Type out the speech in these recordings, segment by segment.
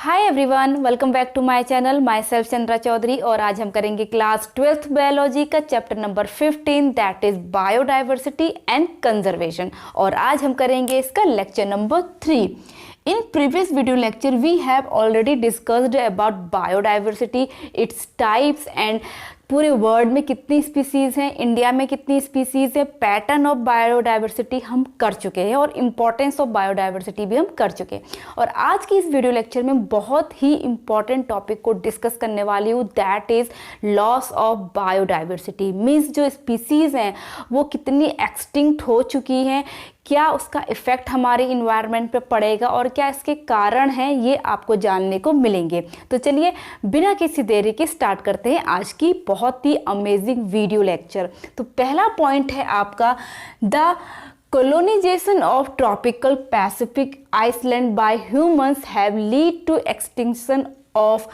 Hi everyone, welcome back to my channel. Myself Chandra Chaudhary और आज हम करेंगे क्लास 12th बायोलॉजी का chapter number 15 that is biodiversity and conservation. और आज हम करेंगे इसका lecture number 3। In previous video lecture we have already discussed about biodiversity, its types and पूरे वर्ल्ड में कितनी स्पीसीज़ हैं, इंडिया में कितनी स्पीसीज़ है, पैटर्न ऑफ बायोडाइवर्सिटी हम कर चुके हैं और इम्पॉर्टेंस ऑफ बायोडाइवर्सिटी भी हम कर चुके हैं। और आज की इस वीडियो लेक्चर में बहुत ही इम्पॉर्टेंट टॉपिक को डिस्कस करने वाली हूँ, that is loss of biodiversity. Means जो स्पीसीज़ हैं वो कितनी एक्सटिंक्ट हो चुकी हैं, क्या उसका इफ़ेक्ट हमारे इन्वायरमेंट पे पड़ेगा और क्या इसके कारण हैं, ये आपको जानने को मिलेंगे। तो चलिए बिना किसी देरी के स्टार्ट करते हैं आज की बहुत ही अमेजिंग वीडियो लेक्चर। तो पहला पॉइंट है आपका, the colonization of tropical Pacific island by humans have lead to extinction of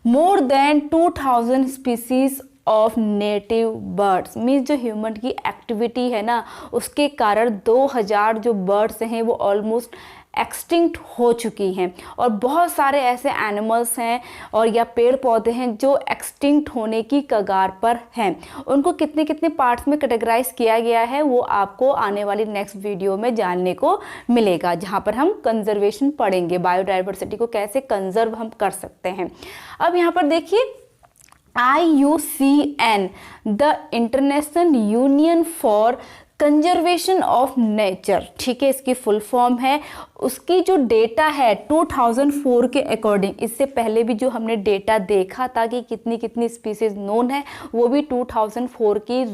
more than 2000 species of native birds. Means जो ह्यूमन की एक्टिविटी है ना, उसके कारण 2000 जो बर्ड्स हैं वो ऑलमोस्ट एक्सटिंक्ट हो चुकी हैं। और बहुत सारे ऐसे एनिमल्स हैं और या पेड़ पौधे हैं जो एक्सटिंक्ट होने की कगार पर हैं। उनको कितने कितने पार्ट्स में कैटेगराइज किया गया है वो आपको आने वाली नेक्स्ट वीडियो में जानने को मिलेगा, जहाँ पर हम कंजर्वेशन पढ़ेंगे, बायोडाइवर्सिटी को कैसे कंजर्व हम कर सकते हैं। अब यहाँ पर देखिए IUCN, the international union for conservation of nature, ठीक है, इसकी फुल फॉर्म है। उसकी जो डेटा है 2004 के अकॉर्डिंग, इससे पहले भी जो हमने डेटा देखा था कि कितनी कितनी स्पीसीज नोन है, वो भी 2004 की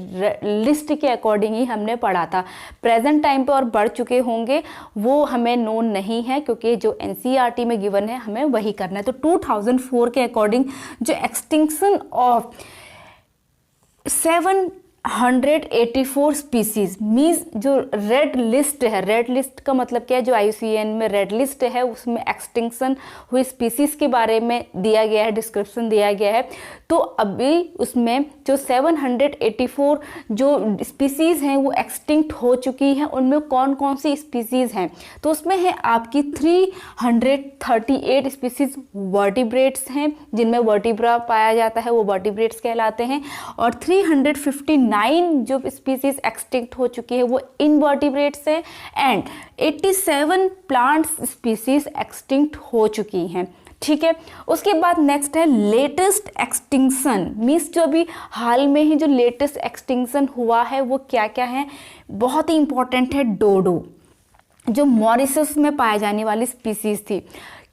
लिस्ट के अकॉर्डिंग ही हमने पढ़ा था। प्रेजेंट टाइम पे और बढ़ चुके होंगे वो हमें नोन नहीं है, क्योंकि जो NCERT में गिवन है हमें वही करना है। तो 2004 के अकॉर्डिंग जो एक्सटिंक्शन ऑफ 784 स्पीसीज, मीन्स जो रेड लिस्ट है, रेड लिस्ट का मतलब क्या है, जो IUCN में रेड लिस्ट है उसमें एक्सटिंक्शन हुई स्पीसीज के बारे में दिया गया है, डिस्क्रिप्शन दिया गया है। तो अभी उसमें जो 784 जो स्पीसीज हैं वो एक्सटिंक्ट हो चुकी हैं, उनमें कौन कौन सी स्पीसीज हैं, तो उसमें है आपकी 338 स्पीसीज वर्टिब्रेट्स हैं, जिनमें वर्टिब्रा पाया जाता है, वो वर्टिब्रेट्स कहलाते हैं। और 359 जो स्पीसीज एक्सटिंक्ट हो चुकी है वो इनवर्टिब्रेट्स है। एंड 87 प्लांट्स स्पीसीज एक्सटिंक्ट हो चुकी हैं, ठीक है। उसके बाद नेक्स्ट है लेटेस्ट एक्सटिंक्शन, मीन्स जो अभी हाल में ही जो लेटेस्ट एक्सटिंक्शन हुआ है वो क्या क्या है, बहुत ही इंपॉर्टेंट है। डोडो, जो मॉरिशस में पाए जाने वाली स्पीसीज थी,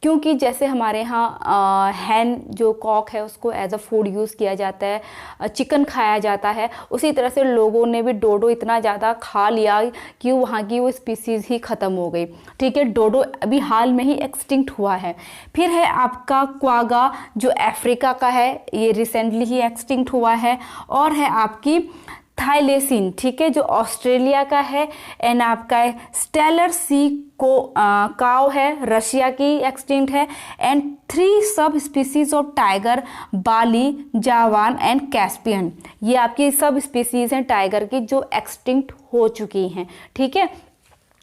क्योंकि जैसे हमारे यहाँ हैन जो कॉक है उसको एज अ फूड यूज़ किया जाता है, चिकन खाया जाता है, उसी तरह से लोगों ने भी डोडो इतना ज़्यादा खा लिया कि वहाँ की वो स्पीसीज़ ही ख़त्म हो गई, ठीक है। डोडो अभी हाल में ही एक्सटिंक्ट हुआ है। फिर है आपका क्वागा, जो अफ्रीका का है, ये रिसेंटली ही एक्सटिंक्ट हुआ है। और है आपकी थाइलेसिन, ठीक है, जो ऑस्ट्रेलिया का है। एंड आपका स्टेलर सी को काव है, रशिया की एक्सटिंक्ट है। एंड 3 सब species of tiger, Bali, Javan and Caspian, ये आपकी सब स्पीसीज हैं टाइगर की जो एक्सटिंक्ट हो चुकी हैं, ठीक है।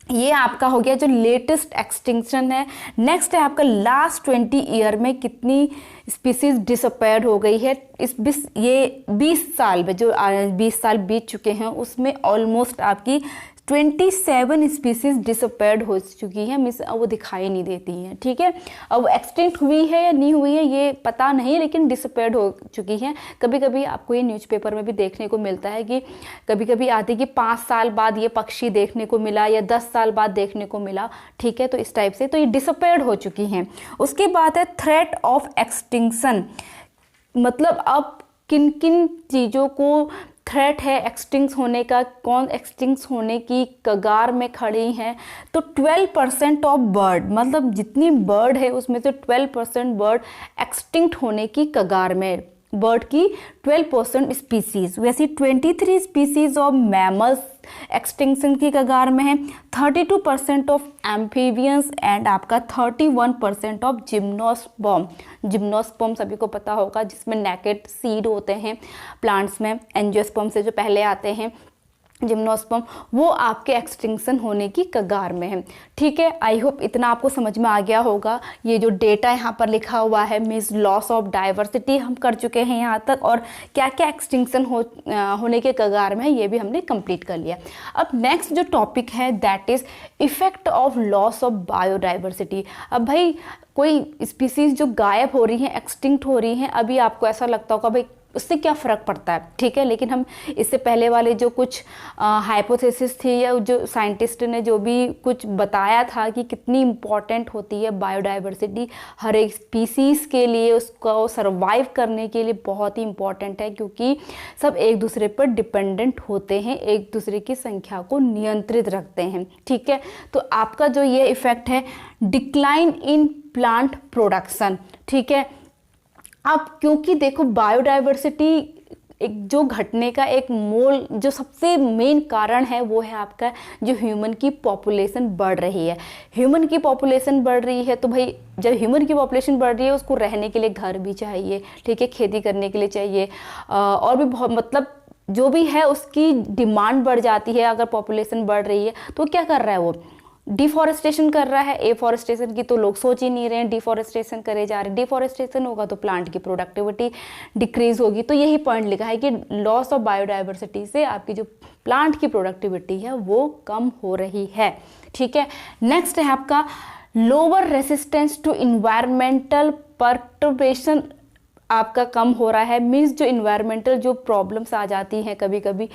ये आपका हो गया जो लेटेस्ट एक्सटिंक्शन है। नेक्स्ट है आपका लास्ट 20 ईयर में कितनी स्पीसीज डिसअपेयर हो गई है। ये 20 साल में, जो 20 साल बीत चुके हैं उसमें ऑलमोस्ट आपकी 27 स्पीसीज डिसअपेयर्ड हो चुकी है, मीन्स अब वो दिखाई नहीं देती हैं, ठीक है। अब एक्सटिंक्ट हुई है या नहीं हुई है ये पता नहीं, लेकिन डिसअपेयर्ड हो चुकी हैं। कभी कभी आपको ये न्यूज़पेपर में भी देखने को मिलता है कि कभी कभी आती कि 5 साल बाद ये पक्षी देखने को मिला या 10 साल बाद देखने को मिला, ठीक है। तो इस टाइप से तो ये डिसअपेयर्ड हो चुकी हैं। उसके बाद है थ्रेट ऑफ एक्सटिंक्शन, मतलब अब किन किन चीज़ों को थ्रेट है एक्सटिंक्ट होने का, कौन एक्सटिंक्ट होने की कगार में खड़ी हैं। तो 12% ऑफ बर्ड, मतलब जितनी बर्ड है उसमें से 12% बर्ड एक्सटिंक्ट होने की कगार में, बर्ड की 12% स्पीसीज। वैसे 23 स्पीसीज ऑफ मैमल्स एक्सटिंक्शन की कगार में है, 32% ऑफ एम्फीबियंस एंड आपका 31% ऑफ जिम्नोस्पर्म। जिम्नोस्पर्म सभी को पता होगा, जिसमें नेकेड सीड होते हैं प्लांट्स में, एंजियोस्पर्म से जो पहले आते हैं, जिम्नोस्पर्म, वो आपके एक्सटिंक्शन होने की कगार में है। ठीक है, आई होप इतना आपको समझ में आ गया होगा। ये जो डेटा यहाँ पर लिखा हुआ है मीन्स लॉस ऑफ डाइवर्सिटी हम कर चुके हैं यहाँ तक, और क्या क्या एक्सटिंक्शन होने के कगार में है ये भी हमने कंप्लीट कर लिया। अब नेक्स्ट जो टॉपिक है that is effect of loss of biodiversity. अब भाई कोई स्पीसीज जो गायब हो रही हैं, एक्सटिंक्ट हो रही हैं, अभी आपको ऐसा लगता होगा भाई उससे क्या फ़र्क पड़ता है। ठीक है, लेकिन हम इससे पहले वाले जो कुछ हाइपोथेसिस थी या जो साइंटिस्ट ने जो भी कुछ बताया था कि कितनी इम्पॉर्टेंट होती है बायोडाइवर्सिटी हर एक स्पीसीज़ के लिए, उसको सरवाइव करने के लिए बहुत ही इम्पॉर्टेंट है, क्योंकि सब एक दूसरे पर डिपेंडेंट होते हैं, एक दूसरे की संख्या को नियंत्रित रखते हैं। ठीक है, तो आपका जो ये इफ़ेक्ट है डिक्लाइन इन प्लांट प्रोडक्शन। ठीक है, अब क्योंकि देखो बायोडाइवर्सिटी एक जो घटने का एक मूल जो सबसे मेन कारण है वो है आपका जो ह्यूमन की पॉपुलेशन बढ़ रही है। ह्यूमन की पॉपुलेशन बढ़ रही है तो भाई जब ह्यूमन की पॉपुलेशन बढ़ रही है उसको रहने के लिए घर भी चाहिए, ठीक है, खेती करने के लिए चाहिए, और भी बहुत मतलब जो भी है उसकी डिमांड बढ़ जाती है। अगर पॉपुलेशन बढ़ रही है तो क्या कर रहा है वो डिफॉरेस्टेशन कर रहा है। एफॉरेस्टेशन की तो लोग सोच ही नहीं रहे हैं, डिफॉरेस्टेशन करे जा रहे हैं। डिफॉरेस्टेशन होगा तो प्लांट की प्रोडक्टिविटी डिक्रीज होगी। तो यही पॉइंट लिखा है कि लॉस ऑफ बायोडाइवर्सिटी से आपकी जो प्लांट की प्रोडक्टिविटी है वो कम हो रही है। ठीक है, नेक्स्ट है आपका lower resistance to environmental perturbation आपका कम हो रहा है। मीन्स जो इन्वायरमेंटल जो प्रॉब्लम्स आ जाती हैं कभी कभी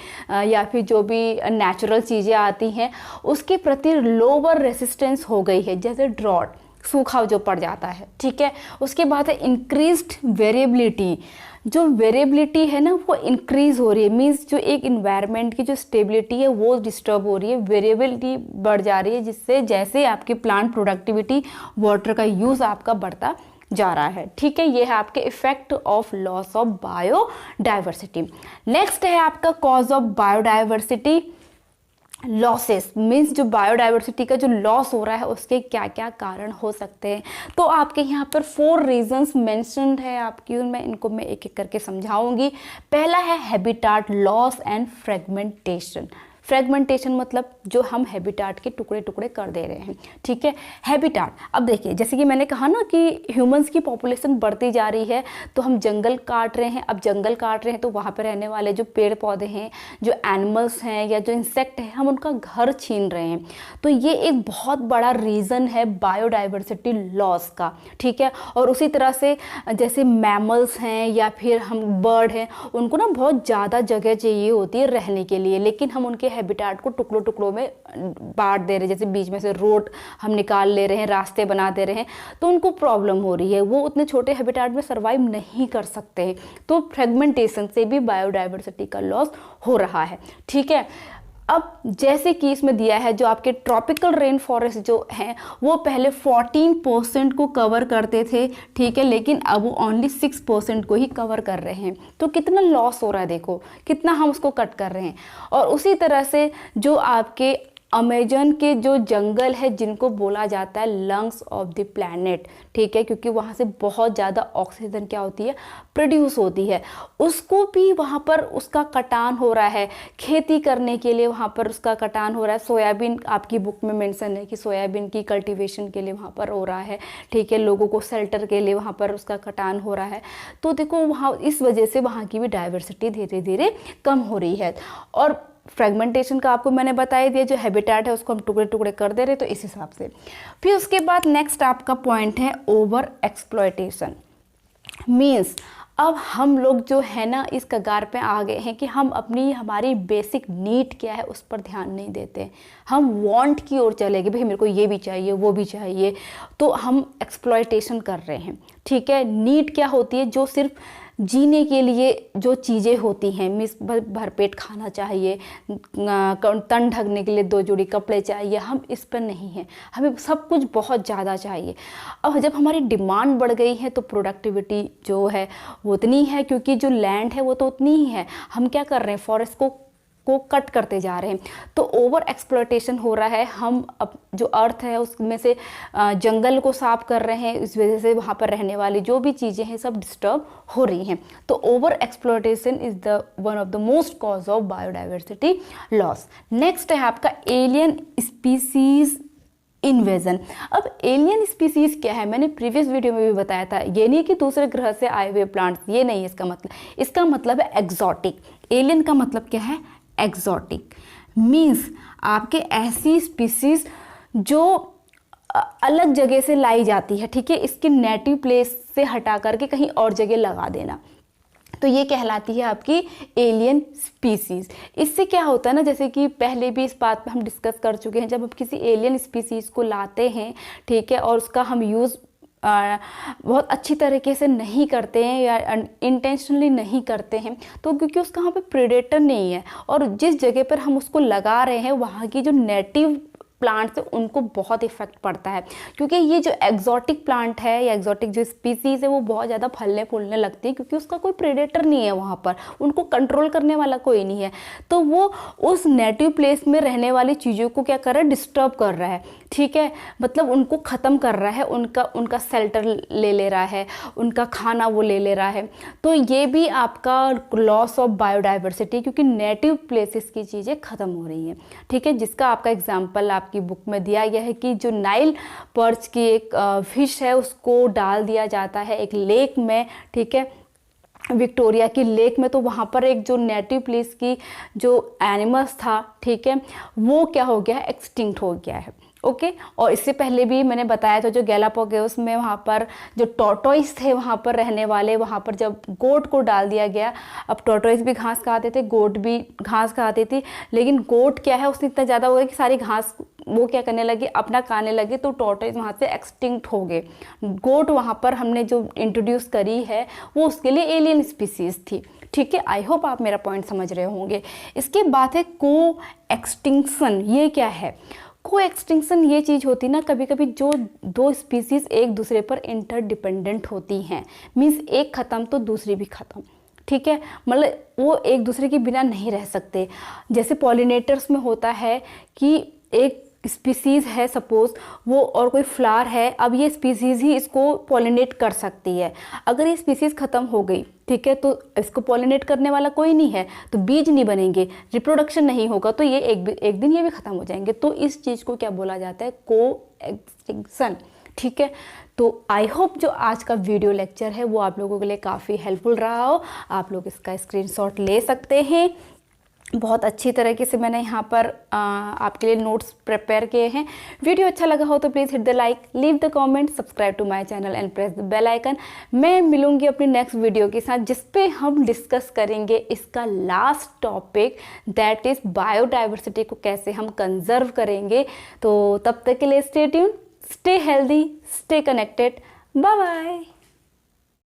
या फिर जो भी नेचुरल चीज़ें आती हैं उसके प्रति लोअर रेसिस्टेंस हो गई है, जैसे ड्रॉट सूखा जो पड़ जाता है। ठीक है, उसके बाद है इंक्रीज्ड वेरिएबिलिटी। जो वेरिएबिलिटी है ना वो इंक्रीज हो रही है। मीन्स जो एक इन्वायरमेंट की जो स्टेबिलिटी है वो डिस्टर्ब हो रही है, वेरिएबिलिटी बढ़ जा रही है, जिससे जैसे आपकी प्लांट प्रोडक्टिविटी वाटर का यूज़ आपका बढ़ता जा रहा है। ठीक है, ये है आपके effect of loss of biodiversity. Next है आपका cause of biodiversity losses. Means जो बायोडाइवर्सिटी का जो लॉस हो रहा है उसके क्या क्या कारण हो सकते हैं। तो आपके यहाँ पर 4 रीजंस मेंशन्ड है आपकी, मैं इनको मैं एक एक करके समझाऊंगी। पहला है habitat loss and fragmentation. Fragmentation मतलब जो हम हैबिटाट के टुकड़े टुकड़े कर दे रहे हैं। ठीक है, हैबिटाट, अब देखिए जैसे कि मैंने कहा ना कि ह्यूमंस की पॉपुलेशन बढ़ती जा रही है तो हम जंगल काट रहे हैं। अब जंगल काट रहे हैं तो वहाँ पर रहने वाले जो पेड़ पौधे हैं, जो एनिमल्स हैं या जो इंसेक्ट हैं, हम उनका घर छीन रहे हैं। तो ये एक बहुत बड़ा रीज़न है बायोडाइवर्सिटी लॉस का। ठीक है, और उसी तरह से जैसे मैमल्स हैं या फिर हम बर्ड हैं, उनको ना बहुत ज़्यादा जगह चाहिए होती है रहने के लिए, लेकिन हम उनके हैबिटाट को टुकड़ों टुकड़ों में बांट दे रहे हैं। जैसे बीच में से रोड हम निकाल ले रहे हैं, रास्ते बना दे रहे हैं, तो उनको प्रॉब्लम हो रही है, वो उतने छोटे हैबिटाट में सर्वाइव नहीं कर सकते हैं। तो फ्रेगमेंटेशन से भी बायोडाइवर्सिटी का लॉस हो रहा है। ठीक है, अब जैसे कि इसमें दिया है जो आपके ट्रॉपिकल रेन फॉरेस्ट जो हैं वो पहले 14% को कवर करते थे। ठीक है, लेकिन अब वो ओनली 6% को ही कवर कर रहे हैं। तो कितना लॉस हो रहा है, देखो कितना हम उसको कट कर रहे हैं। और उसी तरह से जो आपके अमेजन के जो जंगल है जिनको बोला जाता है लंग्स ऑफ द प्लैनेट, ठीक है, क्योंकि वहाँ से बहुत ज़्यादा ऑक्सीजन क्या होती है प्रोड्यूस होती है, उसको भी वहाँ पर उसका कटान हो रहा है। खेती करने के लिए वहाँ पर उसका कटान हो रहा है। सोयाबीन आपकी बुक में मेंशन है कि सोयाबीन की कल्टीवेशन के लिए वहाँ पर हो रहा है। ठीक है, लोगों को शेल्टर के लिए वहाँ पर उसका कटान हो रहा है। तो देखो वहाँ इस वजह से वहाँ की भी डाइवर्सिटी धीरे धीरे कम हो रही है। और फ्रेगमेंटेशन का आपको मैंने बता ही दिया, जो हैबिटाट है उसको हम टुकड़े टुकड़े कर दे रहे, तो इस हिसाब से। फिर उसके बाद नेक्स्ट आपका पॉइंट है ओवर एक्सप्लॉयटेशन। मीन्स अब हम लोग जो है ना इस कगार पे आ गए हैं कि हम अपनी हमारी बेसिक नीड क्या है उस पर ध्यान नहीं देते। हम वांट की ओर चले गए, भाई मेरे को ये भी चाहिए वो भी चाहिए, तो हम एक्सप्लॉयटेशन कर रहे हैं। ठीक है, नीड क्या होती है, जो सिर्फ जीने के लिए जो चीज़ें होती हैं, मिस भरपेट खाना चाहिए, तन ढकने के लिए 2 जोड़ी कपड़े चाहिए, हम इस पर नहीं हैं, हमें सब कुछ बहुत ज़्यादा चाहिए। अब जब हमारी डिमांड बढ़ गई है तो प्रोडक्टिविटी जो है वो उतनी है, क्योंकि जो लैंड है वो तो उतनी ही है। हम क्या कर रहे हैं, फॉरेस्ट को को कट करते जा रहे हैं, तो ओवर एक्सप्लॉयटेशन हो रहा है। हम अब जो अर्थ है उसमें से जंगल को साफ कर रहे हैं, इस वजह से वहाँ पर रहने वाली जो भी चीज़ें हैं सब डिस्टर्ब हो रही हैं। तो over exploitation is the one of the most cause of biodiversity loss. Next है आपका एलियन स्पीसीज इन्वेजन। अब एलियन स्पीसीज क्या है, मैंने प्रीवियस वीडियो में भी बताया था, ये नहीं कि दूसरे ग्रह से आए हुए प्लांट्स, ये नहीं है इसका मतलब है एग्जॉटिक। एलियन का मतलब क्या है, एग्जॉटिक मीन्स आपके ऐसी स्पीसीज जो अलग जगह से लाई जाती है, ठीक है, इसके नेटिव प्लेस से हटा करके कहीं और जगह लगा देना, तो ये कहलाती है आपकी एलियन स्पीसीज। इससे क्या होता है ना, जैसे कि पहले भी इस बात पे हम डिस्कस कर चुके हैं, जब हम किसी एलियन स्पीसीज को लाते हैं, ठीक है, और उसका हम यूज़ बहुत अच्छी तरीके से नहीं करते हैं या इंटेंशनली नहीं करते हैं, तो क्योंकि उसका वहाँ पे प्रेडेटर नहीं है, और जिस जगह पर हम उसको लगा रहे हैं वहाँ की जो नेटिव प्लांट्स उनको बहुत इफेक्ट पड़ता है, क्योंकि ये जो एग्जॉटिक प्लांट है या एग्जॉटिक जो स्पीसीज है वो बहुत ज़्यादा फलने फूलने लगती है, क्योंकि उसका कोई प्रेडेटर नहीं है वहाँ पर, उनको कंट्रोल करने वाला कोई नहीं है, तो वो उस नेटिव प्लेस में रहने वाली चीज़ों को क्या कर रहा है, डिस्टर्ब कर रहा है, ठीक है, मतलब उनको ख़त्म कर रहा है, उनका शेल्टर ले रहा है, उनका खाना वो ले रहा है। तो ये भी आपका लॉस ऑफ बायोडाइवर्सिटी, क्योंकि नेटिव प्लेसेस की चीज़ें ख़त्म हो रही हैं, ठीक है, जिसका आपका एग्जाम्पल की बुक में दिया गया है कि जो नाइल पर्च की एक फिश है उसको डाल दिया जाता है एक लेक में, ठीक है, विक्टोरिया की लेक में, तो वहाँ पर एक जो नेटिव प्लेस की जो एनिमल्स था, ठीक है, वो क्या हो गया है, एक्सटिंक्ट हो गया है। ओके, और इससे पहले भी मैंने बताया था जो गैलापागोस में वहाँ पर जो टॉर्टोइस थे वहाँ पर रहने वाले, वहाँ पर जब गोट को डाल दिया गया, अब टॉर्टोइस भी घास खाते थे, गोट भी घास खाती थी, लेकिन गोट क्या है उसने इतना ज़्यादा हो गया कि सारी घास वो क्या करने लगे, अपना खाने लगे, तो टॉर्टोइस वहाँ से एक्सटिंक्ट हो गए। गोट वहाँ पर हमने जो इंट्रोड्यूस करी है वो उसके लिए एलियन स्पीसीज थी, ठीक है। आई होप आप मेरा पॉइंट समझ रहे होंगे। इसके बाद है को एक्सटिंक्शन। ये क्या है, को एक्सटिंक्शन ये चीज़ होती ना, कभी कभी जो दो स्पीसीज एक दूसरे पर इंटरडिपेंडेंट होती हैं, मीन्स एक ख़त्म तो दूसरी भी ख़त्म, ठीक है, मतलब वो एक दूसरे के बिना नहीं रह सकते। जैसे पॉलिनेटर्स में होता है कि एक स्पीसीज़ है सपोज वो, और कोई फ्लावर है, अब ये स्पीसीज़ ही इसको पॉलिनेट कर सकती है। अगर ये स्पीसीज़ ख़त्म हो गई, ठीक है, तो इसको पॉलिनेट करने वाला कोई नहीं है, तो बीज नहीं बनेंगे, रिप्रोडक्शन नहीं होगा, तो ये एक दिन ये भी ख़त्म हो जाएंगे। तो इस चीज़ को क्या बोला जाता है, को एक्सटिंक्शन, ठीक है। तो आई होप जो आज का वीडियो लेक्चर है वो आप लोगों के लिए काफ़ी हेल्पफुल रहा हो। आप लोग इसका स्क्रीनशॉट ले सकते हैं। बहुत अच्छी तरीके से मैंने यहाँ पर आपके लिए नोट्स प्रिपेयर किए हैं। वीडियो अच्छा लगा हो तो please hit the like, leave the comment, subscribe to my channel and press the bell icon. मैं मिलूंगी अपनी नेक्स्ट वीडियो के साथ, जिस पे हम डिस्कस करेंगे इसका last topic, that is biodiversity को कैसे हम कंजर्व करेंगे। तो तब तक के लिए stay tune, stay healthy, stay connected, bye bye.